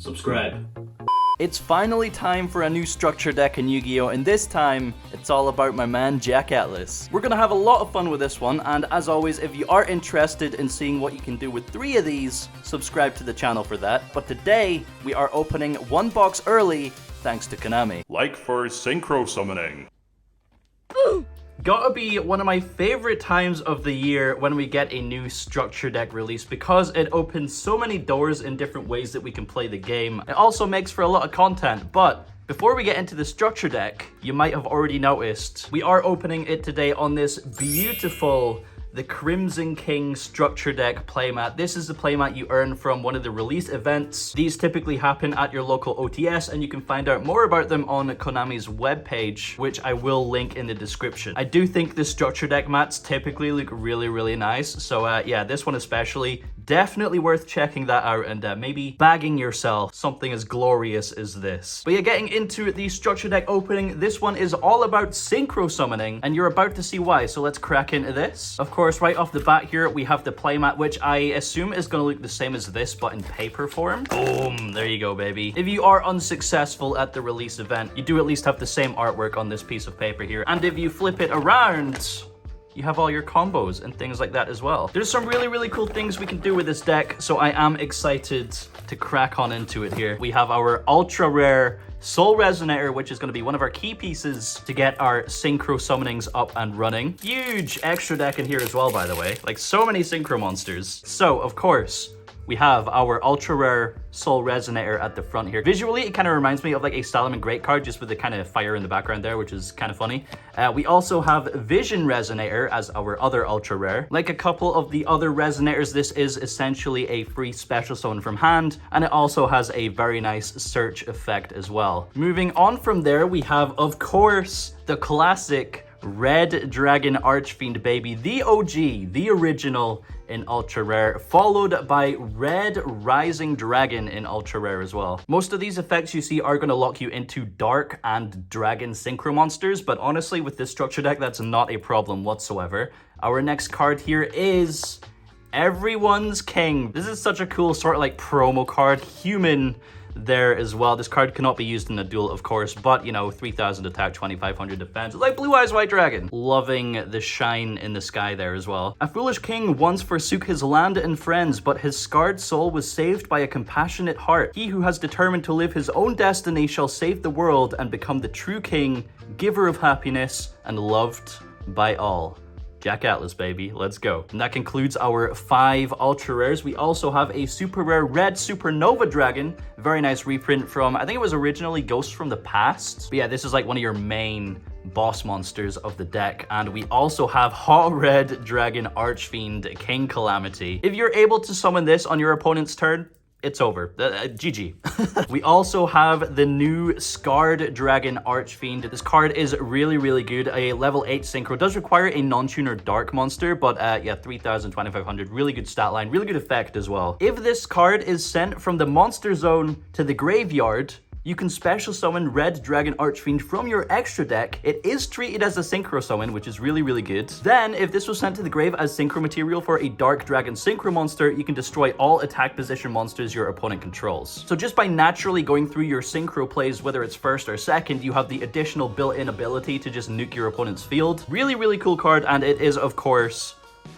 subscribe. It's finally time for a new structure deck in Yu-Gi-Oh! And this time, it's all about my man Jack Atlas. We're gonna have a lot of fun with this one, and as always, if you are interested in seeing what you can do with 3 of these, subscribe to the channel for that. But today, we are opening 1 box early, thanks to Konami. Like for synchro summoning. Gotta be one of my favorite times of the year when we get a new structure deck release because it opens so many doors in different ways that we can play the game. It also makes for a lot of content, but before we get into the structure deck, you might have already noticed, we are opening it today on this beautiful the Crimson King structure deck playmat. This is the playmat you earn from one of the release events. These typically happen at your local OTS, and you can find out more about them on Konami's webpage, which I will link in the description. I do think the structure deck mats typically look really, really nice. So yeah, this one especially, definitely worth checking that out and maybe bagging yourself something as glorious as this. But yeah, getting into the structure deck opening, this one is all about synchro summoning, and you're about to see why. So let's crack into this. Of course, right off the bat here, we have the playmat, which I assume is going to look the same as this, but in paper form. Boom, there you go, baby. If you are unsuccessful at the release event, you do at least have the same artwork on this piece of paper here. And if you flip it around, you have all your combos and things like that as well. There's some really, really cool things we can do with this deck, so I am excited to crack on into it here. We have our ultra rare Soul Resonator, which is going to be one of our key pieces to get our synchro summonings up and running. Huge extra deck in here as well, by the way. Like, so many synchro monsters. So, of course, we have our ultra rare Soul Resonator at the front here. Visually, it kind of reminds me of like a Salamence Great card, just with the kind of fire in the background there, which is kind of funny. We also have Vision Resonator as our other ultra rare. Like a couple of the other Resonators, this is essentially a free special summon from hand, and it also has a very nice search effect as well. Moving on from there, we have, of course, the classic Red Dragon Archfiend, baby. The OG, the original in ultra rare, followed by Red Rising Dragon in ultra rare as well. Most of these effects you see are going to lock you into dark and dragon synchro monsters, but honestly with this structure deck that's not a problem whatsoever. Our next card here is Everyone's King. This is such a cool sort of like promo card. Human there as well. This card cannot be used in a duel, of course, but you know, 3000 attack, 2500 defense. It's like Blue Eyes White Dragon. Loving the shine in the sky there as well. A foolish king once forsook his land and friends, but his scarred soul was saved by a compassionate heart. He who has determined to live his own destiny shall save the world and become the true king, giver of happiness, and loved by all. Jack Atlas, baby. Let's go. And that concludes our 5 ultra rares. We also have a super rare Red Supernova Dragon. Very nice reprint from, I think it was originally Ghosts from the Past. But yeah, this is like one of your main boss monsters of the deck. And we also have Hot Red Dragon Archfiend King Calamity. If you're able to summon this on your opponent's turn, it's over. GG. We also have the new Scarred Dragon Archfiend. This card is really, really good. A level 8 synchro. Does require a non-tuner dark monster, but yeah, 3000, 2500. Really good stat line. Really good effect as well. If this card is sent from the monster zone to the graveyard, you can special summon Red Dragon Archfiend from your extra deck. It is treated as a synchro summon, which is really, really good. Then, if this was sent to the grave as synchro material for a Dark Dragon synchro monster, you can destroy all attack position monsters your opponent controls. So just by naturally going through your synchro plays, whether it's first or second, you have the additional built-in ability to just nuke your opponent's field. Really, really cool card, and it is, of course,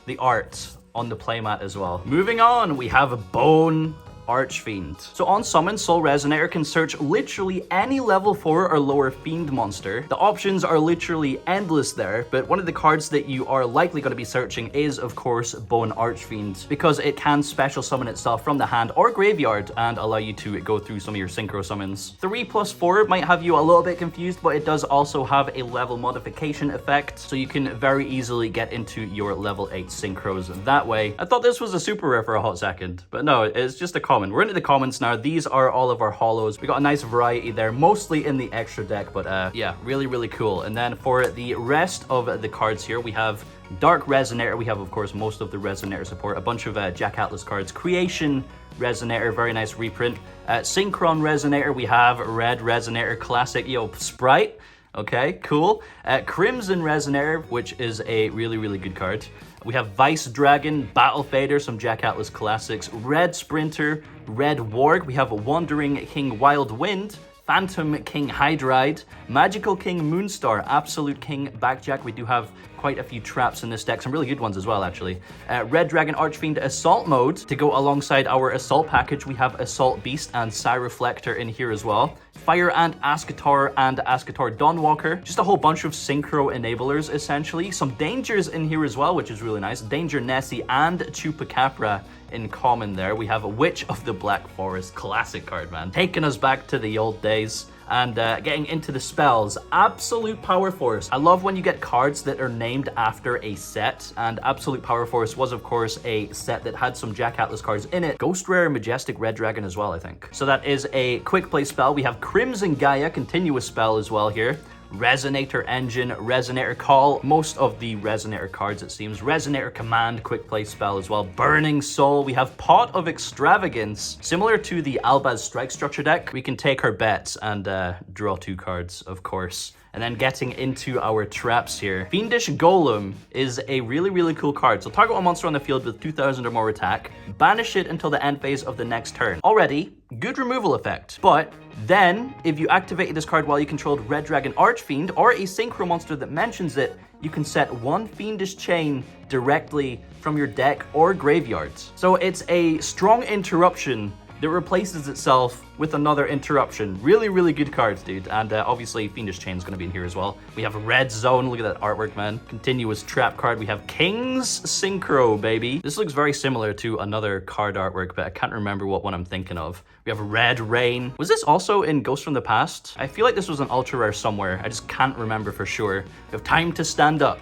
the art on the playmat as well. Moving on, we have Bone Archfiend. So on summon, Soul Resonator can search literally any level 4 or lower fiend monster. The options are literally endless there, but one of the cards that you are likely going to be searching is, of course, Bone Archfiend, because it can special summon itself from the hand or graveyard and allow you to go through some of your synchro summons. 3+4 might have you a little bit confused, but it does also have a level modification effect, so you can very easily get into your level 8 synchros that way. I thought this was a super rare for a hot second, but no, it's just a common. We're into the commons now. These are all of our holos. We got a nice variety there, mostly in the extra deck, but yeah, really, really cool. And then for the rest of the cards here, we have Dark Resonator. We have, of course, most of the Resonator support. A bunch of Jack Atlas cards. Creation Resonator, very nice reprint. Synchron Resonator, we have Red Resonator Classic. Yo, Sprite. Okay, cool. Crimson Resonator, which is a really, really good card. We have Vice Dragon, Battle Fader, some Jack Atlas classics, Red Sprinter, Red Warg. We have Wandering King Wild Wind, Phantom King Hydride, Magical King Moonstar, Absolute King Backjack. We do have quite a few traps in this deck, some really good ones as well, actually. Red Dragon Archfiend Assault Mode. To go alongside our Assault package, we have Assault Beast and Psyreflector in here as well. Fire Ant Ascator and Ascator Dawnwalker. Just a whole bunch of synchro enablers, essentially. Some dangers in here as well, which is really nice. Danger Nessie and Chupacabra in common there. We have a Witch of the Black Forest, classic card, man. Taking us back to the old days. And getting into the spells, Absolute Power Force. I love when you get cards that are named after a set, and Absolute Power Force was, of course, a set that had some Jack Atlas cards in it. Ghost Rare Majestic Red Dragon as well, I think. So that is a quick play spell. We have Crimson Gaia, continuous spell as well here. Resonator Engine, Resonator Call, most of the Resonator cards it seems. Resonator Command, quick play spell as well. Burning Soul, we have Pot of Extravagance. Similar to the Albaz Strike structure deck, we can take our bets and draw 2 cards, of course. And then getting into our traps here. Fiendish Golem is a really, really cool card. So target one monster on the field with 2,000 or more attack. Banish it until the end phase of the next turn. Already, good removal effect. But then, if you activated this card while you controlled Red Dragon Archfiend or a synchro monster that mentions it, you can set 1 Fiendish Chain directly from your deck or graveyards. So it's a strong interruption that replaces itself with another interruption. Really, really good cards, dude. And obviously, Fiendish Chain is going to be in here as well. We have Red Zone. Look at that artwork, man. Continuous trap card. We have King's Synchro, baby. This looks very similar to another card artwork, but I can't remember what one I'm thinking of. We have Red Rain. Was this also in Ghost from the Past? I feel like this was an ultra rare somewhere. I just can't remember for sure. We have Time to Stand Up.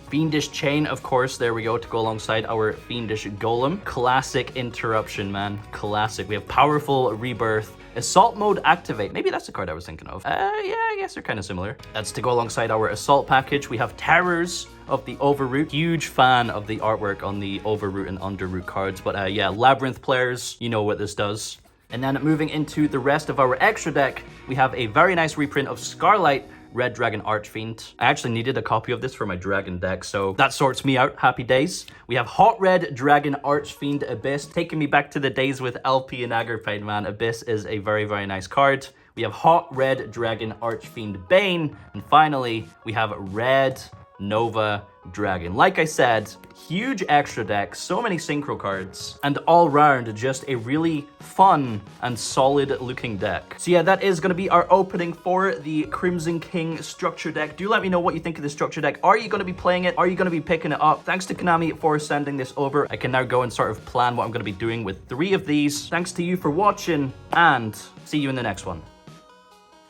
Fiendish Chain, of course, there we go, to go alongside our Fiendish Golem. Classic interruption, man. Classic. We have Powerful Rebirth. Assault Mode Activate. Maybe that's the card I was thinking of. Yeah, I guess they're kind of similar. That's to go alongside our Assault package. We have Terrors of the Overroot. Huge fan of the artwork on the Overroot and Underroot cards. But yeah, Labyrinth players, you know what this does. And then moving into the rest of our extra deck, we have a very nice reprint of Scarlight Red Dragon Archfiend. I actually needed a copy of this for my dragon deck, so that sorts me out. Happy days. We have Hot Red Dragon Archfiend Abyss, taking me back to the days with LP and Agrippine, man. Abyss is a very, very nice card. We have Hot Red Dragon Archfiend Bane. And finally, we have Red Nova Dragon. Like I said, huge extra deck, so many synchro cards, and all round just a really fun and solid looking deck. So yeah, that is going to be our opening for the Crimson King structure deck. Do let me know what you think of the structure deck. Are you going to be playing it? Are you going to be picking it up? Thanks to Konami for sending this over. I can now go and sort of plan what I'm going to be doing with 3 of these. Thanks to you for watching, and see you in the next one.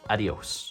Adios.